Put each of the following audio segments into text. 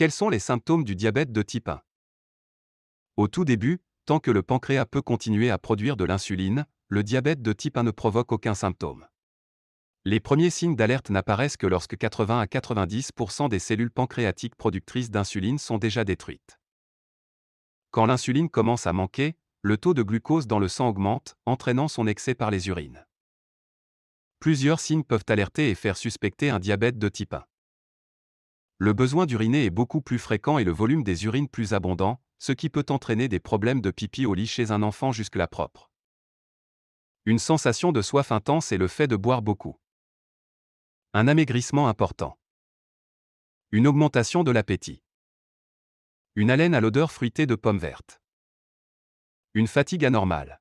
Quels sont les symptômes du diabète de type 1? Au tout début, tant que le pancréas peut continuer à produire de l'insuline, le diabète de type 1 ne provoque aucun symptôme. Les premiers signes d'alerte n'apparaissent que lorsque 80 à 90% des cellules pancréatiques productrices d'insuline sont déjà détruites. Quand l'insuline commence à manquer, le taux de glucose dans le sang augmente, entraînant son excès par les urines. Plusieurs signes peuvent alerter et faire suspecter un diabète de type 1. Le besoin d'uriner est beaucoup plus fréquent et le volume des urines plus abondant, ce qui peut entraîner des problèmes de pipi au lit chez un enfant jusque-là propre. Une sensation de soif intense et le fait de boire beaucoup. Un amaigrissement important. Une augmentation de l'appétit. Une haleine à l'odeur fruitée de pommes vertes. Une fatigue anormale.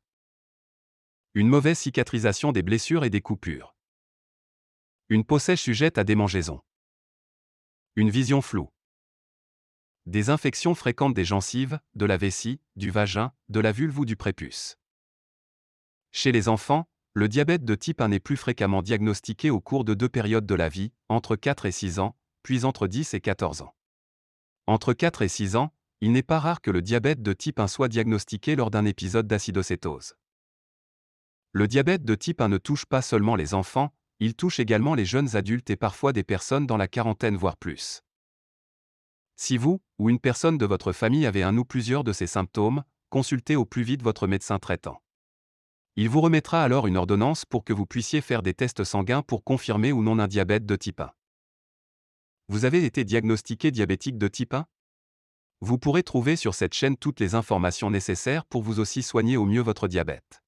Une mauvaise cicatrisation des blessures et des coupures. Une peau sèche sujette à démangeaisons. Une vision floue. Des infections fréquentes des gencives, de la vessie, du vagin, de la vulve ou du prépuce. Chez les enfants, le diabète de type 1 est plus fréquemment diagnostiqué au cours de deux périodes de la vie, entre 4 et 6 ans, puis entre 10 et 14 ans. Entre 4 et 6 ans, il n'est pas rare que le diabète de type 1 soit diagnostiqué lors d'un épisode d'acidocétose. Le diabète de type 1 ne touche pas seulement les enfants, il touche également les jeunes adultes et parfois des personnes dans la quarantaine voire plus. Si vous, ou une personne de votre famille avez un ou plusieurs de ces symptômes, consultez au plus vite votre médecin traitant. Il vous remettra alors une ordonnance pour que vous puissiez faire des tests sanguins pour confirmer ou non un diabète de type 1. Vous avez été diagnostiqué diabétique de type 1? Vous pourrez trouver sur cette chaîne toutes les informations nécessaires pour vous aussi soigner au mieux votre diabète.